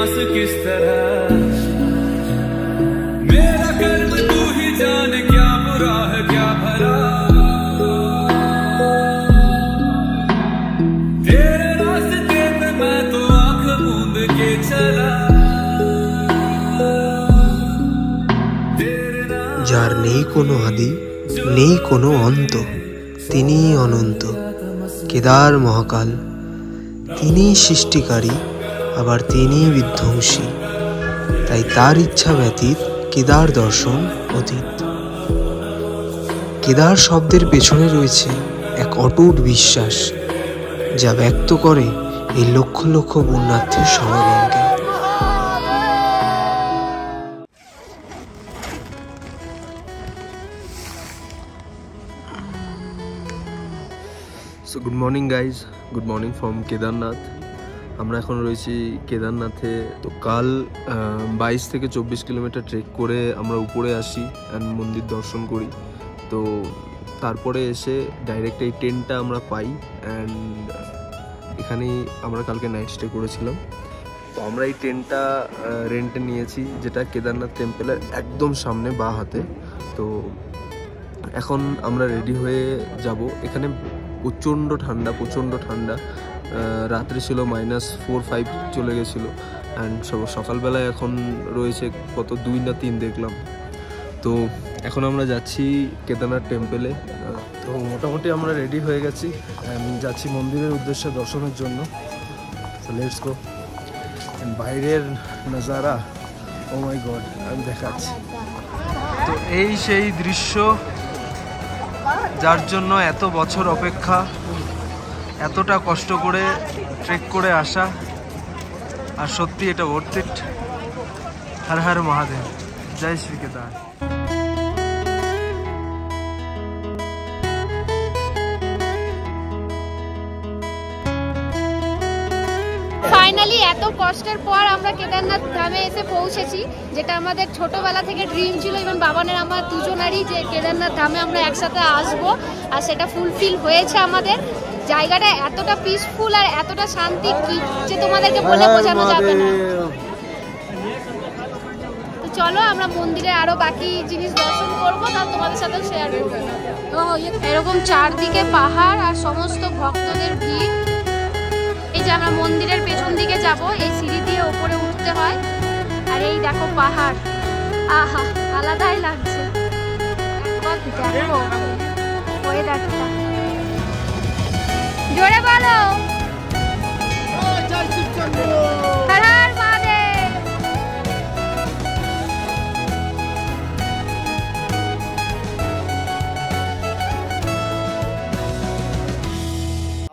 सांस किस तरह, मेरा कर्म तू ही जाने क्या बुरा है क्या भला, तेरे रास्ते पे मैं तो आंख मूंद के चला। যার নেই কোনো আদি নেই কোনো অন্ত, তিনিই অনন্ত কেদার মহাকাল, তিনিই সৃষ্টিকারী আবার তিনিই বিধ্বংসী, তাই তার ইচ্ছা ব্যতীত কেদার দর্শন অতীত। কেদার শব্দের পেছনে রয়েছে এক অটুট বিশ্বাস, যা ব্যক্ত করে এই লক্ষ লক্ষ পুণ্যার্থীর সমাগমকে। So good morning guys, good morning from Kedarnath. আমরা এখন রয়েছি কেদারনাথে। তো কাল 22 থেকে 24 কিলোমিটার ট্রেক করে আমরা উপরে আসি অ্যান্ড মন্দির দর্শন করি। তো তারপরে এসে ডাইরেক্ট এই টেন্টটা আমরা পাই অ্যান্ড এখানেই আমরা কালকে নাইট স্টে করেছিলাম। তো আমরা এই টেন্টটা রেন্টে নিয়েছি, যেটা কেদারনাথ টেম্পলের একদম সামনে বাঁ হাতে। তো এখন আমরা রেডি হয়ে যাব। এখানে প্রচণ্ড ঠান্ডা, রাত্রে ছিল -4-5 চলে গেছিলো অ্যান্ড সকালবেলায় এখন রয়েছে কত 2 না 3 দেখলাম। তো এখন আমরা যাচ্ছি কেদারনাথ টেম্পলে। তো মোটামুটি আমরা রেডি হয়ে গেছি অ্যান্ড যাচ্ছি মন্দিরের উদ্দেশ্যে দর্শনের জন্য। তো লেটস গো। বাইরের নজারা, ও মাই গড, আমি দেখাচ্ছি। তো এই সেই দৃশ্য যার জন্য এত বছর অপেক্ষা, এতটা কষ্ট করে ট্রেক করে আসা, আর সত্যি এটা ওয়ার্থ ইট। হর হর মহাদেব, জয় শ্রী কেদার। ফাইনালি এত কষ্টের পর আমরা কেদারনাথ ধামে এসে পৌঁছেছি, যেটা আমাদের ছোটবেলা থেকে ড্রিম ছিল। ইভেন বাবানের আমার দুজনারই যে কেদারনাথ ধামে আমরা একসাথে আসবো, আর সেটা ফুলফিল হয়েছে আমাদের। জায়গাটা এতটা পিসফুল আর এতটা শান্তি কি যে তোমাদেরকে বলে বোঝানো যাবে না। তো চলো আমরা মন্দিরে আরো বাকি জিনিস দর্শন করবো, তার তোমাদের সাথে শেয়ার করবো। তো এরকম চারদিকে পাহাড় আর সমস্ত ভক্তদের ভিড়। এই যে আমরা মন্দিরের পেছন দিকে যাব, এই সিঁড়ি দিয়ে ওপরে উঠতে হয়। আর এই দেখো পাহাড়, আহা আলাদাই লাগছে। দেখো ওয়েদারটা, জোরে বলো হর হর মহাদেব।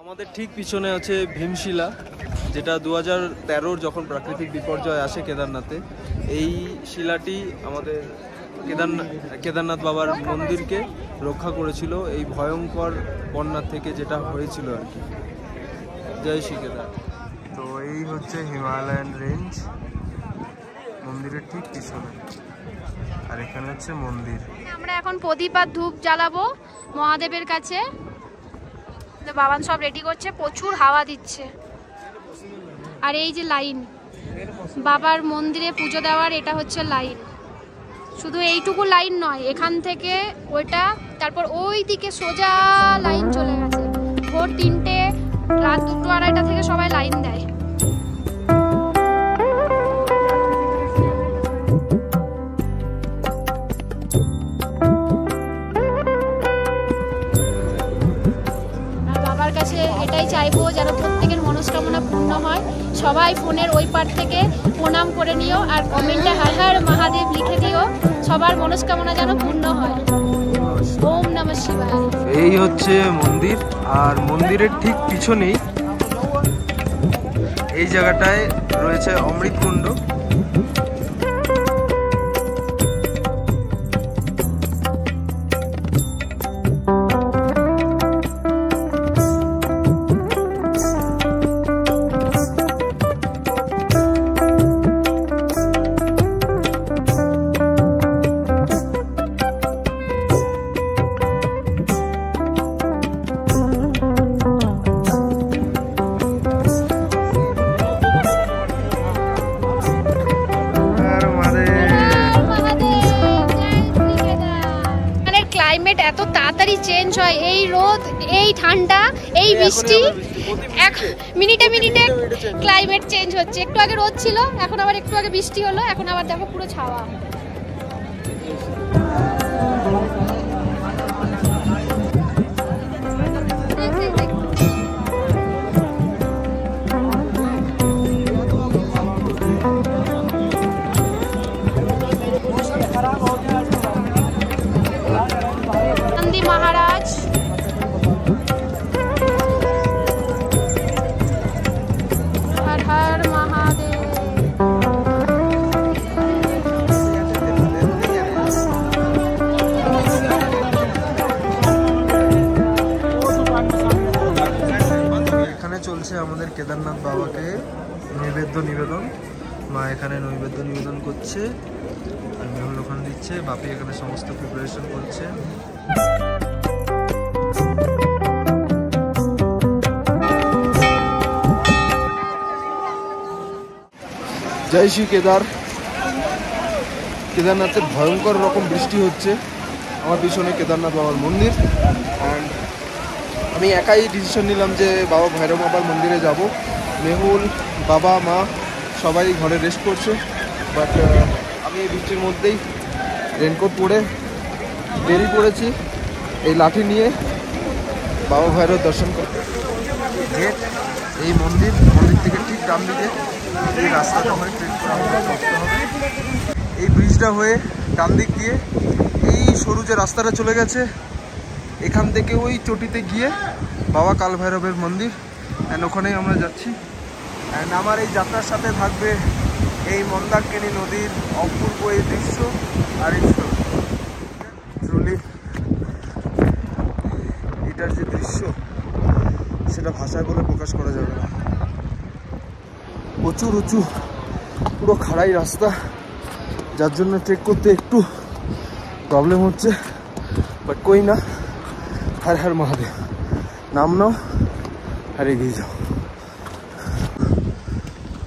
আমাদের ঠিক পিছনে আছে ভীমশিলা, যেটা 2013 যখন প্রাকৃতিক বিপর্যয় আসে কেদারনাথে, এই শিলাটি আমাদের কেদারনাথ বাবার মন্দিরকে রক্ষা করেছিল এই ভয়ঙ্কর বন্যা থেকে, যেটা হয়েছিল আর কি। জয় শ্রী কেদার। তো এই হচ্ছে হিমালয়ান রেঞ্জ, মন্দিরের ঠিক পিছনে, আর এখানে হচ্ছে মন্দির। আমরা এখন প্রদীপ আর ধূপ জ্বালাবো মহাদেবের কাছে। বাবান সব রেডি করছে, প্রচুর হাওয়া দিচ্ছে। আর এই যে লাইন, বাবার মন্দিরে পুজো দেওয়ার এটা হচ্ছে লাইন। শুধু এইটুকু লাইন নয়, এখান থেকে ওইটা, তারপর ওই দিকে সোজা লাইন চলে গেছে। ভোর 3টে, রাত 2-2:30 থেকে সবাই লাইন দেয়। বাবার কাছে এটাই চাইবো যেন প্রত্যেকের মনস্কামনা পূর্ণ হয়। সবাই ফোনের ওই পার থেকে প্রণাম করে নিও আর কমেন্টে হর হর মহাদেব লিখে দিও, সবার মনস্কামনা যেন পূর্ণ হয়। ওম নমঃ শিবায়। এই হচ্ছে মন্দির, আর মন্দিরের ঠিক পিছনেই এই জায়গাটায় রয়েছে অমৃতকুণ্ড। ক্লাইমেট এত তাড়াতাড়ি চেঞ্জ হয়, এই রোদ, এই ঠান্ডা, এই বৃষ্টি, মিনিটে মিনিটে ক্লাইমেট চেঞ্জ হচ্ছে। একটু আগে রোদ ছিল, এখন আবার একটু আগে বৃষ্টি হলো, এখন আবার দেখো পুরো ছাওয়া। महाराज हर हर महादेव। এখানে চলছে আমাদের কেদারনাথ বাবাকে নৈবেদ্য নিবেদন। মা এখানে নৈবেদ্য নিবেদন করছে, আর মেহুল ওখানে দিচ্ছে, বাপি এখানে সমস্ত প্রিপারেশন করছে। জয় শ্রী কেদারনাথের ভয়ঙ্কর রকম বৃষ্টি হচ্ছে। আমার পিছনে কেদারনাথ বাবার মন্দির, অ্যান্ড আমি একাই ডিসিশন নিলাম যে বাবা ভৈরব বাবার মন্দিরে যাব। মেহুল, বাবা, মা সবাই ঘরে রেস্ট করছে, বাট আমি এই বৃষ্টির মধ্যেই রেনকোট পরে বেরিয়ে পড়েছি এই লাঠি নিয়ে বাবা ভৈরব দর্শন করতে। গেট এই মন্দির থেকে ঠিক ডান দিকে এই রাস্তাটা আমাকে ট্রেন করে আমাদের করতে হবে। এই ব্রিজটা হয়ে ডান দিক দিয়ে এই সরু যে রাস্তাটা চলে গেছে, এখান থেকে ওই চটিতে গিয়ে বাবা কাল ভৈরবের মন্দির, অ্যান্ড ওখানেই আমরা যাচ্ছি। অ্যান্ড আমার এই যাত্রার সাথে থাকবে এই মন্দারকেনি নদীর অপূর্ব এই দৃশ্য আর এই ট্রুলি এটার যে দৃশ্য সেটা ভাষায় বলে প্রকাশ করা যাবে না। প্রচুর উঁচু, পুরো খাড়াই রাস্তা, যার জন্য ট্রেক করতে একটু প্রবলেম হচ্ছে, বাট কই না। হর হর মহাদেব, নাম নাও আর এগিয়ে যাও।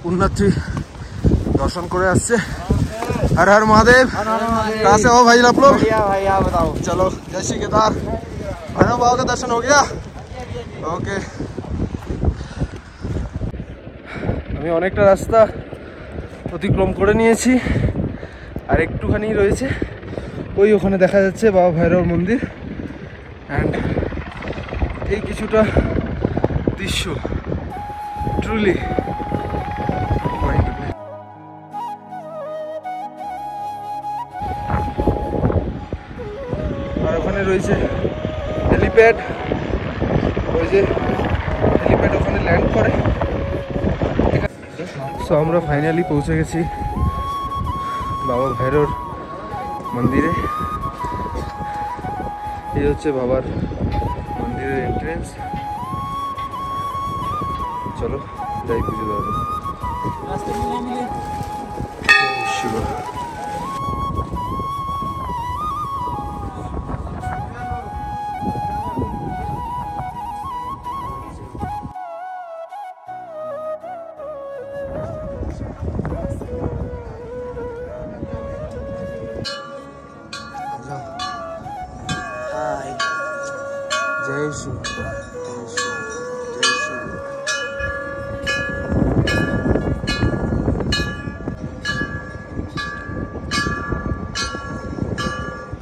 পুণ্যার্থী दर्शन करे आसছে। हर हर महादेव। कहाँ से हो भाई आप लोग? भाई आप बताओ। चलो जय श्री केदार। भैरव बाबा का दर्शन हो गया? ओके। আমি অনেকটা রাস্তা অতিক্রম করে নিয়েছি, আর একটুখানি রয়েছে, ওই ওখানে দেখা যাচ্ছে বাবা ভৈরব মন্দির, অ্যান্ড এই কিছুটা দৃশ্য ট্রুলি। আর ওখানে রয়েছে হেলিপ্যাড, ওই যে হেলিপ্যাড ওখানে ল্যান্ড করে। সো আমরা ফাইনালি পৌঁছে গেছি বাবা ভৈরব মন্দিরে। এই হচ্ছে বাবার মন্দিরের এন্ট্রেন্স। চলো যাই পুজো দেওয়া শিব। जय श्री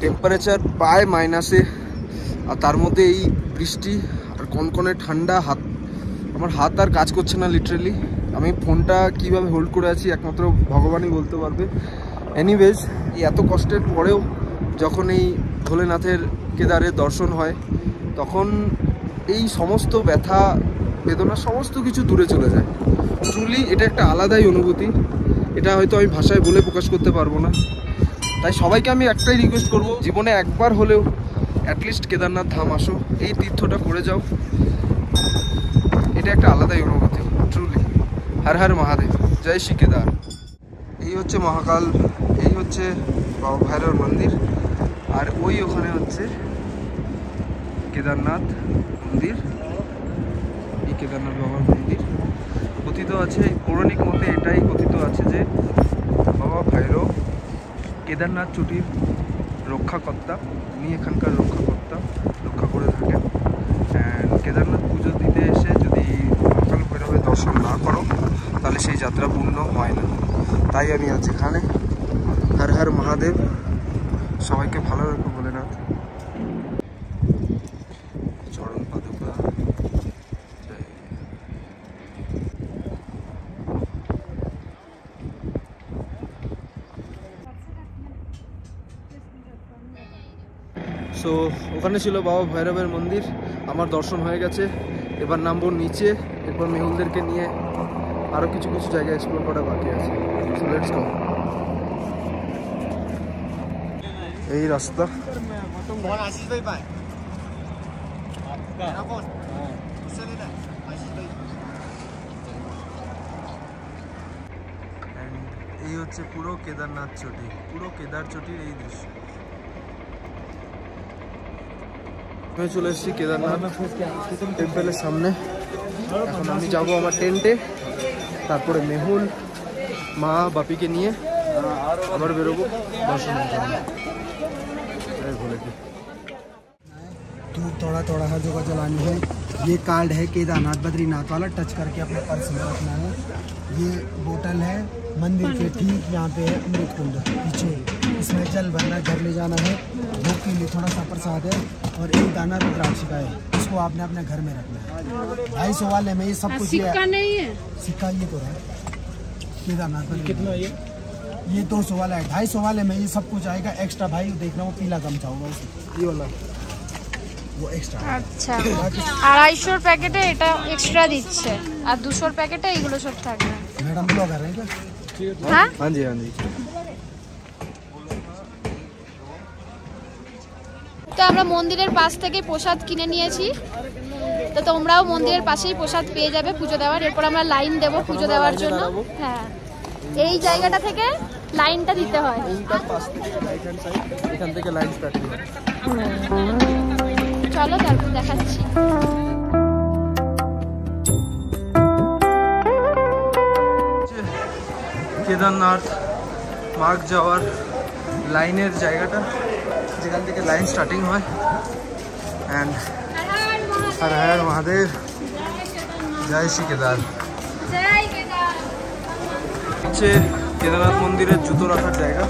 টেম্পারেচার প্রায় মাইনাসে, আর তার মধ্যে এই বৃষ্টি আর কনকনে ঠান্ডা। আমার হাত আর কাজ করছে না লিটারেলি। আমি ফোনটা কিভাবে হোল্ড করে আছি একমাত্র ভগবানই বলতে পারবে। এনিওয়েজ, এই এত কষ্টের পরেও যখন এই ভোলেনাথের কেদারের দর্শন হয়, তখন এই সমস্ত ব্যথা বেদনা সমস্ত কিছু দূরে চলে যায়। ট্রুলি এটা একটা আলাদাই অনুভূতি, এটা হয়তো আমি ভাষায় বলে প্রকাশ করতে পারবো না। তাই সবাইকে আমি একটাই রিকোয়েস্ট করব, জীবনে একবার হলেও অ্যাটলিস্ট কেদারনাথ ধাম আসো, এই তীর্থটা করে যাও। এটা একটা আলাদাই অনুভূতি ট্রুলি। হর হর মহাদেব, জয় শ্রী কেদার। এই হচ্ছে মহাকাল, এই হচ্ছে বাবা ভৈরব মন্দির, আর ওই ওখানে হচ্ছে কেদারনাথ মন্দির। এই কেদারনাথ বাবার মন্দির কথিত আছে, পৌরাণিক মতে এটাই কথিত আছে যে বাবা ভৈরব কেদারনাথ চটির রক্ষাকর্তা, উনি এখানকার রক্ষাকর্তা, রক্ষা করে থাকেন। অ্যান্ড কেদারনাথ পুজো দিতে এসে যদি মহাকাল ভৈরবের দর্শন না করো তাহলে সেই যাত্রা পূর্ণ হয় না। তাই আমি আজ এখানে। হর হর মহাদেব, সবাইকে ভালো রেখো ভোলেনাথ। চরণ পাদুকা। সো ওখানে ছিল বাবা ভৈরবের মন্দির, আমার দর্শন হয়ে গেছে। এবার নামবো নিচে, এরপর মেহুলদেরকে নিয়ে আরও কিছু কিছু জায়গা এক্সপ্লোর করা বাকি আছে। So let's go. এই রাস্তা। এই হচ্ছে পুরো কেদারনাথ চটি, পুরো কেদার চটির এই দৃশ্য। আমি চলে এসেছি কেদারনাথ টেম্পলের সামনে। এখন আমি যাব আমার টেন্টে, তারপরে মেহুল মা বাপিকে নিয়ে আবার বেরোবো দর্শনের জন্য। दूध थोड़ा थोड़ा हर जगह जलानी है। ये कार्ड है केदारनाथ बद्रीनाथ वाला, टच करके अपने पर्स में रखना है। ये बोतल है मंदिर के ठीक यहाँ पे है अमृत कुंड पीछे, इसमें जल भरना, घर ले जाना है। भोग के लिए थोड़ा सा प्रसाद है और एक दाना रुद्राक्ष का है, इसको आपने अपने घर में रखना है। 250 वाले में ये सब कुछ सिक्का नहीं है, सिक्का ये तो है केदारनाथ पर। कितना ये 200 वाला है। 250 वाले में ये सब कुछ आएगा एक्स्ट्रा। भाई देख रहा हूँ पीला गमछा होगा उसे, ये वाला वो एक्स्ट्रा। আচ্ছা 250 প্যাকেটে এটা এক্সট্রা দিচ্ছে আর 200 প্যাকেটে এইগুলো সব থাকবে। मैडम ब्लॉगर है क्या? হ্যাঁ हाँ जी हाँ जी। তো আমরা মন্দিরের পাশ থেকে প্রসাদ কিনে নিয়েছি, তো তোমরাও মন্দিরের পাশেই প্রসাদ পেয়ে যাবে পুজো দেওয়ার। এরপর আমরা লাইন দেব পুজো দেওয়ার জন্য। হ্যাঁ, এই জায়গাটা থেকে লাইনটা দিতে হয়। এখান থেকে লাইন স্টার্ট হবে। চলো তারপর দেখাচ্ছি। কেদারনাথ মার্গ যাওয়ার লাইনের জায়গাটা, যেখান থেকে লাইন স্টার্টিং হয়। অ্যান্ড হর হর মহাদেব, জয় শ্রী কেদার। হচ্ছে কেদারনাথ মন্দিরের জুতো রাখার জায়গা।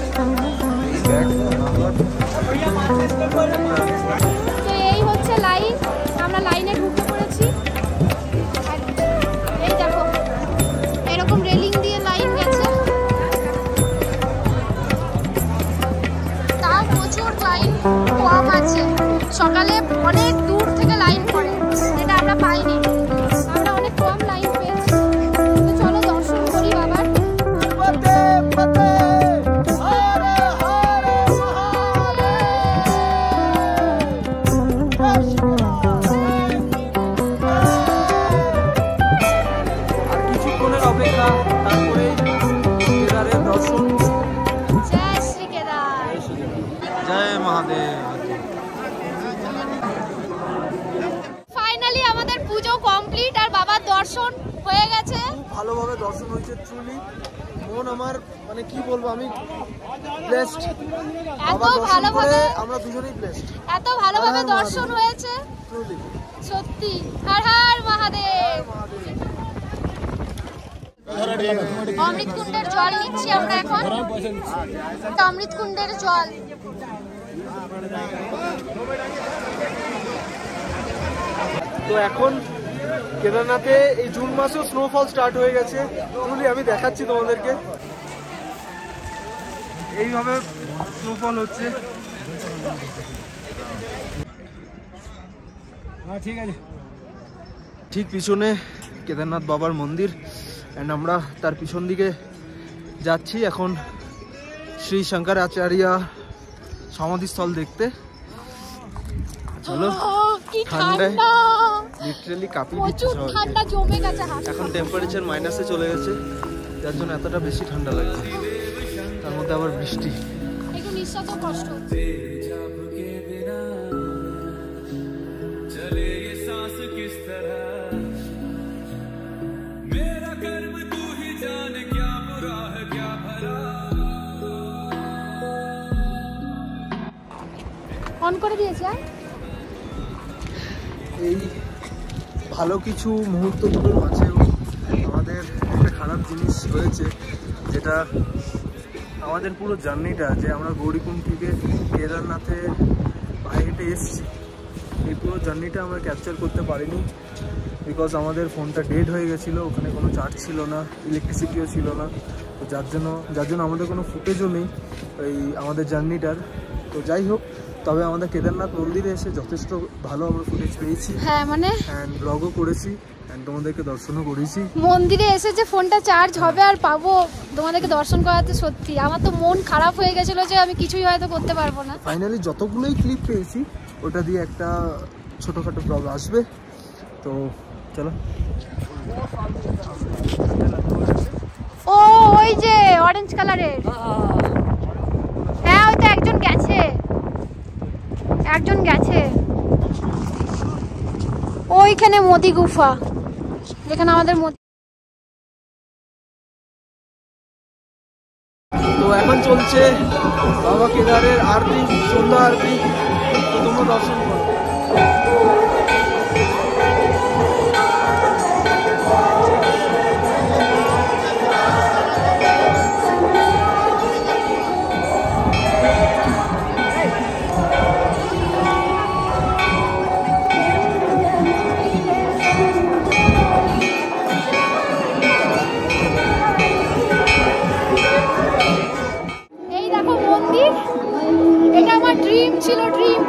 তো এই হচ্ছে লাইন, আমরা লাইনে ঢুকে পড়েছি। এই দেখো এরকম রেলিং দিয়ে লাইন গেছে, তাও প্রচুর লাইন কম আছে। সকালে অনেক দূর থেকে লাইন পড়ে, যেটা আমরা পাইনি। আমরা অনেক কম লাইন পেয়েছি। তো চলো দর্শন করি বাবার। আর কিছুক্ষণের অপেক্ষা, তারপরে কেদারের দর্শন। জয় শ্রী কেদার। জয় মহাদেব। ফাইনালি আমাদের পুজো কমপ্লিট আর বাবার দর্শন হয়ে গেছে। খুব ভালোভাবে দর্শন হয়েছে, ট্রুলি মন আমার, মানে কি বলবো, আমি ব্লেসড। এত ভালোভাবে আমরা দুজনেই ব্লেসড। এত ভালোভাবে দর্শন হয়েছে ট্রুলি সত্যি। হর হর মহাদেব। অমৃত কুণ্ডের জল নিচ্ছি আমরা এখন। অমৃত কুণ্ডের জল। তো এখন কেদারনাথে এই জুন মাসেও স্নোফল স্টার্ট হয়ে গেছে। ট্রুলি আমি দেখাচ্ছি তোমাদেরকে, এইভাবে স্নোফল হচ্ছে। ঠিক আছে। ঠিক পিছনে কেদারনাথ বাবার মন্দির, অ্যান্ড আমরা তার পিছন দিকে যাচ্ছি এখন শ্রী শঙ্করাচার্য সমাধিস্থল দেখতে। চলো, কি ঠান্ডায় ঠান্ডা, লিটারালি কাঁপিয়ে দিচ্ছে প্রচুর সবাইকে। ঠান্ডা জমে গেছে হাত। এখন টেম্পারেচার মাইনাসে চলে গেছে, যার জন্য এতটা বেশি ঠান্ডা লাগছে। তার মধ্যে আবার বৃষ্টি। একটু নিঃশ্বাসও কষ্ট হচ্ছে। चले ये सांस किस तरह, मेरा कर्म तू ही जाने, क्या बुरा है क्या भला। অন করে দিয়েছে। এই ভালো কিছু মুহূর্তগুলোর মাঝেও আমাদের একটা খারাপ জিনিস হয়েছে, যেটা আমাদের পুরো জার্নিটা যে আমরা গৌরীকুণ্ড থেকে কেদারনাথে পায়ে হেঁটে এসেছি, এই পুরো জার্নিটা আমরা ক্যাপচার করতে পারিনি। বিকজ আমাদের ফোনটা ডেড হয়ে গেছিলো, ওখানে কোনো চার্জ ছিল না, ইলেকট্রিসিটিও ছিল না। তো যার জন্য আমাদের কোনো ফুটেজও নেই এই আমাদের জার্নিটার। তো যাই হোক, তবে আমাদের কেদারনাথ মন্দিরে এসে যথেষ্ট ভালো আমরা ফুটেজ পেয়েছি। হ্যাঁ মানে অ্যান্ড ব্লগও করেছি, অ্যান্ড তোমাদেরকে দর্শনও করেছি। মন্দিরে এসে যে ফোনটা চার্জ হবে আর পাবো তোমাদেরকে দর্শন করাতে, সত্যি আমার তো মন খারাপ হয়ে গেছিলো যে আমি কিছুই হয়তো করতে পারবো না। ফাইনালি যতগুলোই ক্লিপ পেয়েছি ওটা দিয়ে একটা ছোটোখাটো ব্লগ আসবে। তো চলো। ও ওই যে অরেঞ্জ কালারের, হ্যাঁ ওই তো একজন গেছে ওইখানে মোদি গুফা, যেখানে আমাদের তো এখন চলছে বাবা কেদারের আরতি, সন্ধ্যা আরতি। তো তোমরা দর্শন করো।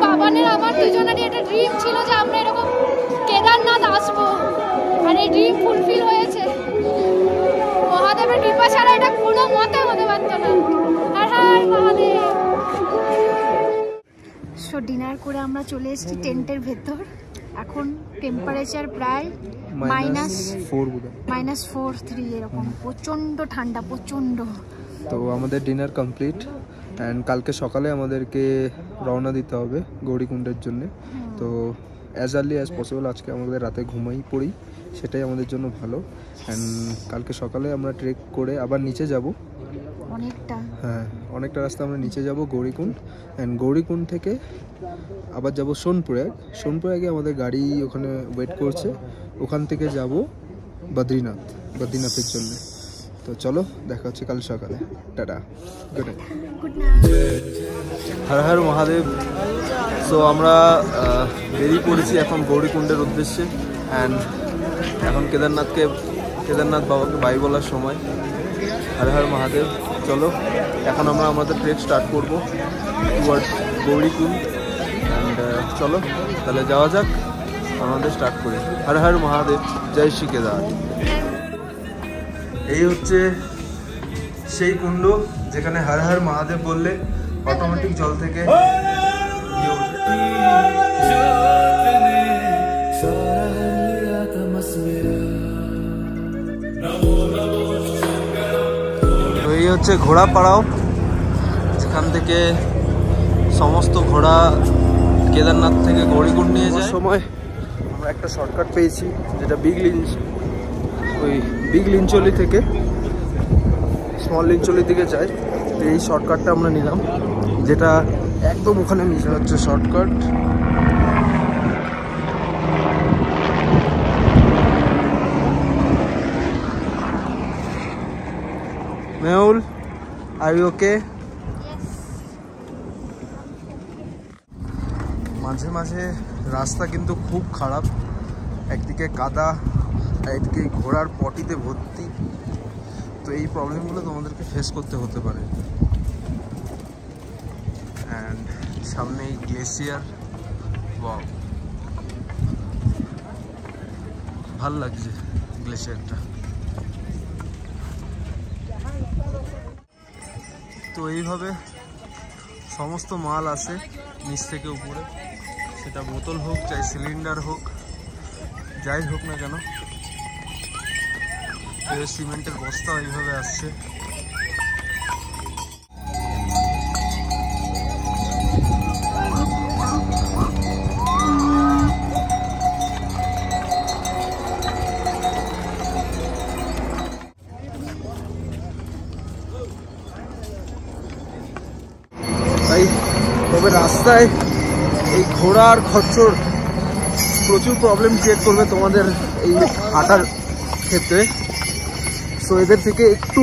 বাবানের আমার দুজনেরই একটা ড্রিম ছিল যে আমরা এরকম কেদারনাথ আসবো, আর এই ড্রিম ফুলফিল হয়েছে। মহাদেবের কৃপা ছাড়া এটা কোনো মতে হতে পারত না। হর হর মহাদেব। সো ডিনার করে আমরা চলে এসেছি টেন্টের ভেতর। এখন টেম্পারেচার প্রায় -4 এরকম, প্রচন্ড ঠান্ডা, প্রচন্ড। তো আমাদের ডিনার কমপ্লিট, অ্যান্ড কালকে সকালে আমাদেরকে রওনা দিতে হবে গৌরীকুণ্ডের জন্য। তো অ্যাজ আর্লি অ্যাজ পসিবল আজকে আমাদের রাতে ঘুমাই পড়ি, সেটাই আমাদের জন্য ভালো। অ্যান্ড কালকে সকালে আমরা ট্রেক করে আবার নিচে যাব অনেকটা রাস্তা আমরা নিচে যাব গৌরীকুণ্ড। অ্যান্ড গৌরীকুণ্ড থেকে আবার যাব সোনপ্রয়াগে আমাদের গাড়ি ওখানে ওয়েট করছে, ওখান থেকে যাব বদ্রীনাথের জন্য। তো চলো, দেখা হচ্ছে কাল সকালে। Tata, good night. Har Har Mahadev. So আমরা বেরিয়ে পড়েছি এখন গৌরীকুণ্ডের উদ্দেশ্যে। অ্যান্ড এখন কেদারনাথ বাবাকে বাই বলার সময়। হর হর মহাদেব। চলো এখন আমরা আমাদের ট্রেক স্টার্ট করবো টুয়ার্ডস গৌরীকুণ্ড। অ্যান্ড চলো তাহলে যাওয়া যাক, আমাদের স্টার্ট করি। হর হর মহাদেব, জয় শ্রী কেদার। এই হচ্ছে সেই কুণ্ড যেখানে হর হর মহাদেব বললে অটোমেটিক জল থেকে তো এই হচ্ছে ঘোড়া পাড়াও, যেখান থেকে সমস্ত ঘোড়া কেদারনাথ থেকে গৌরীকুণ্ড নিয়ে যায়। সময় আমরা একটা শর্টকাট পেয়েছি, যেটা বিগ লিঞ্চলি থেকে স্মল লিঞ্চলির দিকে যায়। তো এই শর্টকাটটা আমরা নিলাম, যেটা একদম ওখানে মিশে হচ্ছে shortcut. Mehul, are you okay? মাঝে মাঝে রাস্তা কিন্তু খুব খারাপ, একদিকে কাদা, একদিকে ঘোড়ার পটিতে ভর্তি। তো এই প্রবলেমগুলো তোমাদেরকে ফেস করতে হতে পারে। অ্যান্ড সামনে এই গ্লেসিয়ার, ওয়াও ভাল লাগছে গ্লেসিয়ারটা। তো এইভাবে সমস্ত মাল আসে নিচ থেকে উপরে, সেটা বোতল হোক চাই সিলিন্ডার হোক, যাই হোক না কেন। সিমেন্টের বস্তা এইভাবে আসছে। তবে রাস্তায় এই ঘোড়া আর খচ্চর প্রচুর প্রবলেম ক্রিয়েট করবে তোমাদের এই হাঁটার ক্ষেত্রে। সো এদের থেকে একটু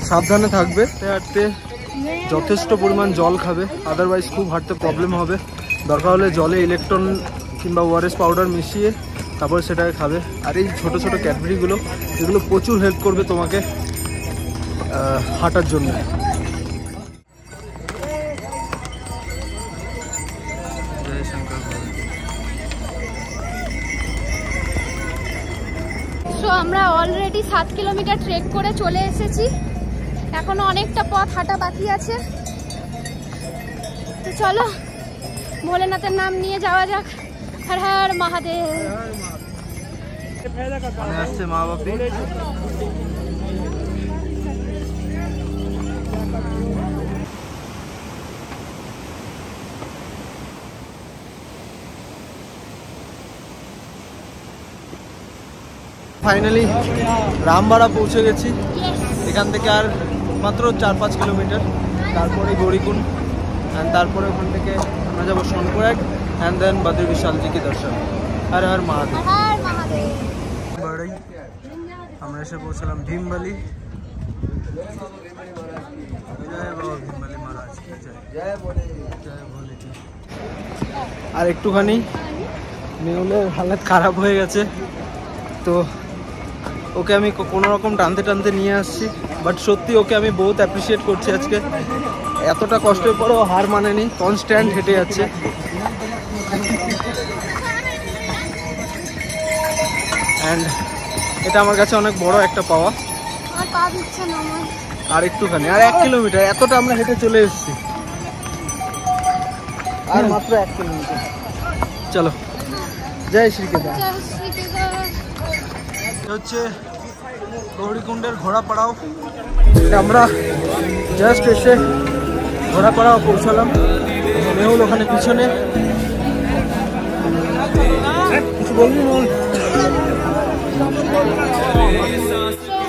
সাবধানে থাকবে। হাঁটতে যথেষ্ট পরিমাণ জল খাবে, আদারওয়াইজ খুব হাঁটতে প্রবলেম হবে। দরকার হলে জলে ইলেকট্রন কিংবা ওআরএস পাউডার মিশিয়ে তারপরে সেটাকে খাবে। আর এই ছোটো ছোটো ক্যাডবেরিগুলো, এগুলো প্রচুর হেল্প করবে তোমাকে হাঁটার জন্য। সো আমরা অলরেডি 7 কিলোমিটার ট্রেক করে চলে এসেছি, এখনো অনেকটা পথ হাঁটা বাকি আছে। তো চলো ভোলেনাথের নাম নিয়ে যাওয়া যাক। হর হর মহাদেব। আসছে মা বাপি। ফাইনালি রামবাড়া পৌঁছে গেছি। এখান থেকে আর মাত্র 4-5 কিলোমিটার, তারপরে গৌরীকুণ্ড, অ্যান্ড তারপরে ওখান থেকে আমরা যাবো সোনপুরহাট অ্যান্ড দেন বদ্রী বিশালজি কি দর্শন। হর হর মহাদেব। বাড়াই আমরা এসে পৌঁছলাম ভীমবালি। জয় বাবা ভীমবালি মহারাজ কি জয়, জয় ভোলে। আর একটুখানি মেহুলের হালত খারাপ হয়ে গেছে, তো ওকে আমি কোনো রকম টানতে টানতে নিয়ে আসছি। বাট সত্যি ওকে আমি বহুত অ্যাপ্রিসিয়েট করছি আজকে, এতটা কষ্টের পরেও হার মানেনি, কনস্ট্যান্ট হেঁটে যাচ্ছে। অ্যান্ড এটা আমার কাছে অনেক বড় একটা পাওয়া। আর একটুখানি, আর 1 কিলোমিটার, এতটা আমরা হেঁটে চলে এসেছি, আর মাত্র 1 কিলোমিটার। চলো জয় শ্রীকেদার। হচ্ছে গৌরীকুণ্ডের ঘোড়াপাড়াও। আমরা জাস্ট এসে ঘোড়াপাড়াও পৌঁছালাম। মেহুল ওখানে পিছনে। কিছু বলবি মেহুল?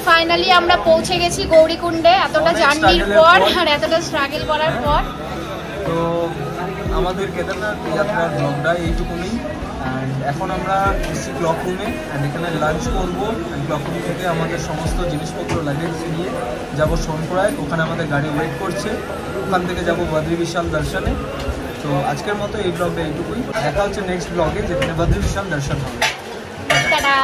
ফাইনালি আমরা পৌঁছে গেছি গৌরীকুণ্ডে, এতটা জার্নির পর আর এতটা স্ট্রাগল করার পর। তো আমাদের কেদারনাথ যাত্রার ব্লগটা এইটুকুনি। অ্যান্ড এখন আমরা এসেছি ক্লক রুমে, অ্যান্ড এখানে লাঞ্চ করবো। ক্লক রুম থেকে আমাদের সমস্ত জিনিসপত্র লাগেজ নিয়ে যাবো সোনপুরহাট, ওখানে আমাদের গাড়ি ওয়েট করছে। ওখান থেকে যাবো বদ্রী বিশাল দর্শনে। তো আজকের মতো এই ব্লগটা এইটুকুই, দেখা হচ্ছে নেক্সট ব্লগে যেখানে বদ্রী বিশাল দর্শন হবে। টাটা।